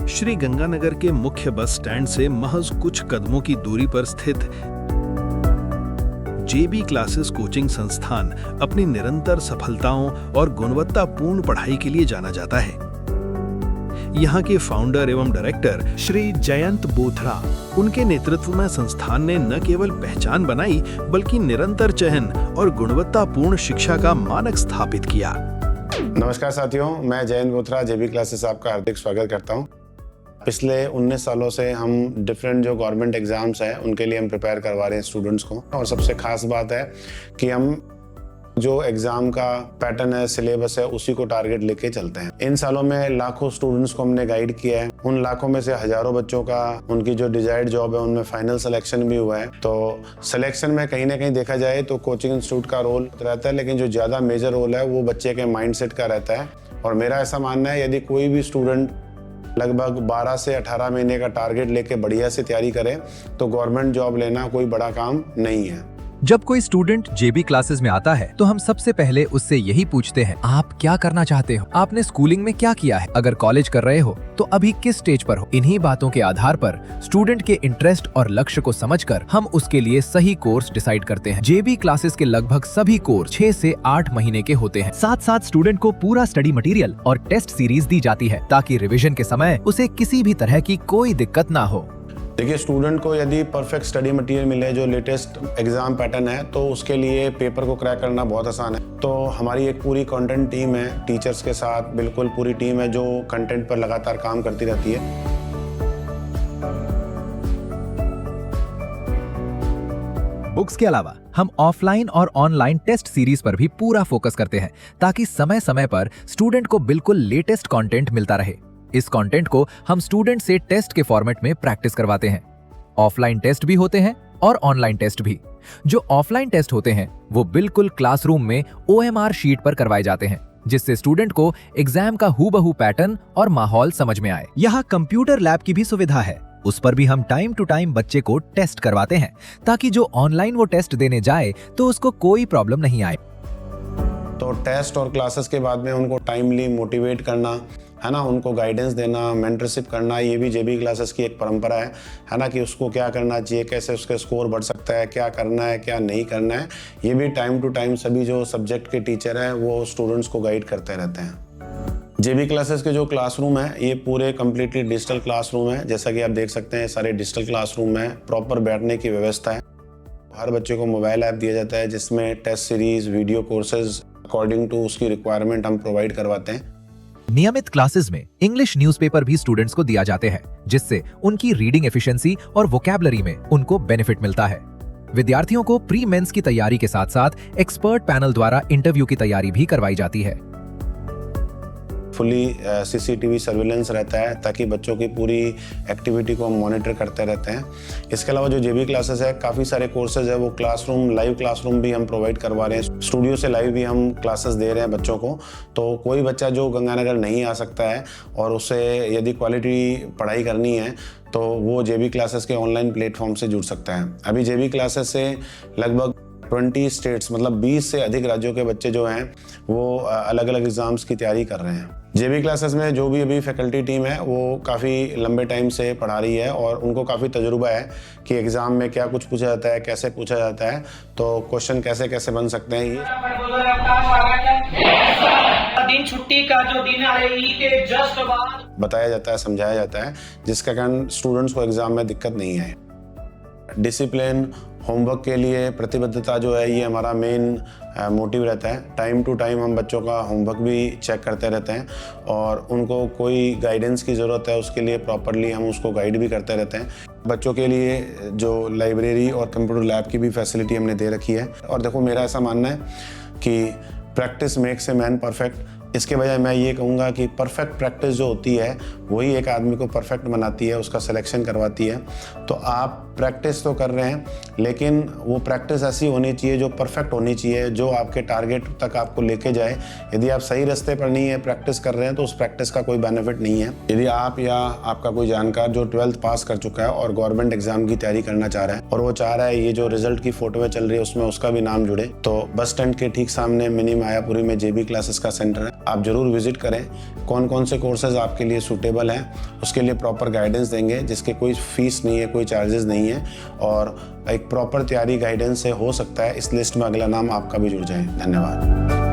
श्री गंगानगर के मुख्य bus stand से महज कुछ कदमों की दूरी पर स्थित जेबी क्लासेस कोचिंग संस्थान अपनी निरंतर सफलताओं और गुणवत्तापूर्ण पढ़ाई के लिए जाना जाता है। यहाँ के फाउंडर एवं डायरेक्टर श्री जयंत बोथरा, उनके नेतृत्व में संस्थान ने न केवल पहचान बनाई बल्कि निरंतर चयन और गुणवत्तापूर्ण शिक्षा का मानक स्थापित किया। नमस्कार साथियों, मैं जयंत बोथरा जेबी क्लासेस आपका हार्दिक स्वागत करता हूं। पिछले 19 सालों से हम डिफरेंट जो गवर्नमेंट एग्जाम्स हैं उनके लिए हम प्रिपेयर करवा रहे हैं स्टूडेंट्स को। और सबसे खास बात है कि हम जो एग्जाम का पैटर्न है, सिलेबस है, उसी को टारगेट लेके चलते हैं। इन सालों में लाखों स्टूडेंट्स को हमने गाइड किया है। उन लाखों में से हजारों बच्चों का उनकी जो डिजायर्ड जॉब है उनमें फाइनल सिलेक्शन भी हुआ है। तो सिलेक्शन में कहीं ना कहीं देखा जाए तो कोचिंग इंस्टीट्यूट का रोल रहता है, लेकिन जो ज्यादा मेजर रोल है वो बच्चे के माइंडसेट का रहता है। और मेरा ऐसा मानना है, यदि कोई भी स्टूडेंट लगभग 12 से 18 महीने का टारगेट लेके बढ़िया से तैयारी करे तो गवर्नमेंट जॉब लेना कोई बड़ा काम नहीं है। जब कोई स्टूडेंट जेबी क्लासेस में आता है तो हम सबसे पहले उससे यही पूछते हैं, आप क्या करना चाहते हो, आपने स्कूलिंग में क्या किया है, अगर कॉलेज कर रहे हो तो अभी किस स्टेज पर हो। इन्हीं बातों के आधार पर स्टूडेंट के इंटरेस्ट और लक्ष्य को समझकर हम उसके लिए सही कोर्स डिसाइड करते हैं। जेबी क्लासेस के लगभग सभी कोर्स 6 से 8 महीने के होते हैं। साथ साथ स्टूडेंट को पूरा स्टडी मटेरियल और टेस्ट सीरीज दी जाती है ताकि रिविजन के समय उसे किसी भी तरह की कोई दिक्कत ना हो। देखिए, स्टूडेंट को यदि परफेक्ट स्टडी मटेरियल मिले जो लेटेस्ट एग्जाम पैटर्न है तो उसके लिए पेपर को क्रैक करना बहुत आसान है। तो हमारी एक पूरी कंटेंट टीम है, टीचर्स के साथ बिल्कुल पूरी टीम है जो कंटेंट पर लगातार काम करती रहती है। बुक्स के अलावा हम ऑफलाइन और ऑनलाइन टेस्ट सीरीज पर भी पूरा फोकस करते हैं ताकि समय समय पर स्टूडेंट को बिल्कुल लेटेस्ट कंटेंट मिलता रहे। इस कंटेंट को हम स्टूडेंट से टेस्ट के फॉर्मेट में प्रैक्टिस करवाते हैं। ऑफलाइन टेस्ट भी होते हैं और ऑनलाइन टेस्ट भी। जो ऑफलाइन टेस्ट होते हैं वो बिल्कुल क्लासरूम में OMR शीट पर करवाए जाते हैं, जिससे स्टूडेंट को एग्जाम का हूबहू पैटर्न और माहौल समझ में आए। यहाँ कंप्यूटर लैब की भी सुविधा है, उस पर भी हम टाइम टू टाइम बच्चे को टेस्ट करवाते हैं ताकि जो ऑनलाइन वो टेस्ट देने जाए तो उसको कोई प्रॉब्लम नहीं आए। तो टेस्ट और क्लासेस के बाद में उनको टाइमली मोटिवेट करना है ना, उनको गाइडेंस देना, मेंटरशिप करना, ये भी जेबी क्लासेस की एक परंपरा है ना, कि उसको क्या करना चाहिए, कैसे उसके स्कोर बढ़ सकता है, क्या करना है, क्या नहीं करना है। ये भी टाइम टू टाइम सभी जो सब्जेक्ट के टीचर हैं वो स्टूडेंट्स को गाइड करते रहते हैं। जेबी क्लासेस के जो क्लासरूम है ये पूरे कम्प्लीटली डिजिटल क्लासरूम है। जैसा कि आप देख सकते हैं सारे डिजिटल क्लासरूम है, प्रॉपर बैठने की व्यवस्था है। हर बच्चे को मोबाइल ऐप दिया जाता है जिसमें test series, video courses according to उसकी रिक्वायरमेंट हम प्रोवाइड करवाते हैं। नियमित क्लासेस में इंग्लिश न्यूज़पेपर भी स्टूडेंट्स को दिया जाते हैं, जिससे उनकी रीडिंग एफिशिएंसी और वोकैबुलरी में उनको बेनिफिट मिलता है। विद्यार्थियों को प्री मेंस की तैयारी के साथ साथ एक्सपर्ट पैनल द्वारा इंटरव्यू की तैयारी भी करवाई जाती है। फुली CCTV सर्विलेंस रहता है ताकि बच्चों की पूरी एक्टिविटी को हम मॉनिटर करते रहते हैं। इसके अलावा जो जेबी क्लासेस है, काफ़ी सारे कोर्सेज है, वो क्लासरूम, लाइव क्लासरूम भी हम प्रोवाइड करवा रहे हैं। स्टूडियो से लाइव भी हम क्लासेस दे रहे हैं बच्चों को। तो कोई बच्चा जो गंगानगर नहीं आ सकता है और उसे यदि क्वालिटी पढ़ाई करनी है तो वो जेबी क्लासेस के ऑनलाइन प्लेटफॉर्म से जुड़ सकता है। अभी जेबी क्लासेस से लगभग 20 स्टेट्स मतलब 20 से अधिक राज्यों के बच्चे जो हैं वो अलग अलग एग्जाम्स की तैयारी कर रहे हैं। जेबी क्लासेस में जो भी अभी फैकल्टी टीम है वो काफ़ी लंबे टाइम से पढ़ा रही है और उनको काफ़ी तजुर्बा है कि एग्ज़ाम में क्या कुछ पूछा जाता है, कैसे पूछा जाता है, तो क्वेश्चन कैसे कैसे बन सकते हैं। ये दिन छुट्टी का जो दिन है के जस्ट बाद बताया जाता है, समझाया जाता है, जिसका कारण स्टूडेंट्स को एग्ज़ाम में दिक्कत नहीं आए। डिसिप्लिन, होमवर्क के लिए प्रतिबद्धता जो है ये हमारा मेन मोटिव रहता है। टाइम टू टाइम हम बच्चों का होमवर्क भी चेक करते रहते हैं और उनको कोई गाइडेंस की ज़रूरत है उसके लिए प्रॉपरली हम उसको गाइड भी करते रहते हैं। बच्चों के लिए जो लाइब्रेरी और कंप्यूटर लैब की भी फैसिलिटी हमने दे रखी है। और देखो, मेरा ऐसा मानना है कि practice makes a man perfect. इसके बजाय मैं ये कहूँगा कि परफेक्ट प्रैक्टिस जो होती है वही एक आदमी को परफेक्ट बनाती है, उसका सिलेक्शन करवाती है। तो आप प्रैक्टिस तो कर रहे हैं, लेकिन वो प्रैक्टिस ऐसी होनी चाहिए जो परफेक्ट होनी चाहिए, जो आपके टारगेट तक आपको लेके जाए। यदि आप सही रास्ते पर नहीं है, प्रैक्टिस कर रहे हैं, तो उस प्रैक्टिस का कोई बेनिफिट नहीं है। यदि आप या आपका कोई जानकार जो 12th पास कर चुका है और गवर्नमेंट एग्जाम की तैयारी करना चाह रहा है और वो चाह रहा है ये जो रिजल्ट की फोटो चल रही है उसमें उसका भी नाम जुड़े, तो बस स्टैंड के ठीक सामने मिनी मायापुरी में जेबी क्लासेस का सेंटर है। आप ज़रूर विज़िट करें। कौन कौन से कोर्सेज आपके लिए सूटेबल हैं उसके लिए प्रॉपर गाइडेंस देंगे, जिसके कोई फ़ीस नहीं है, कोई चार्जेस नहीं है, और एक प्रॉपर तैयारी गाइडेंस से हो सकता है इस लिस्ट में अगला नाम आपका भी जुड़ जाए। धन्यवाद।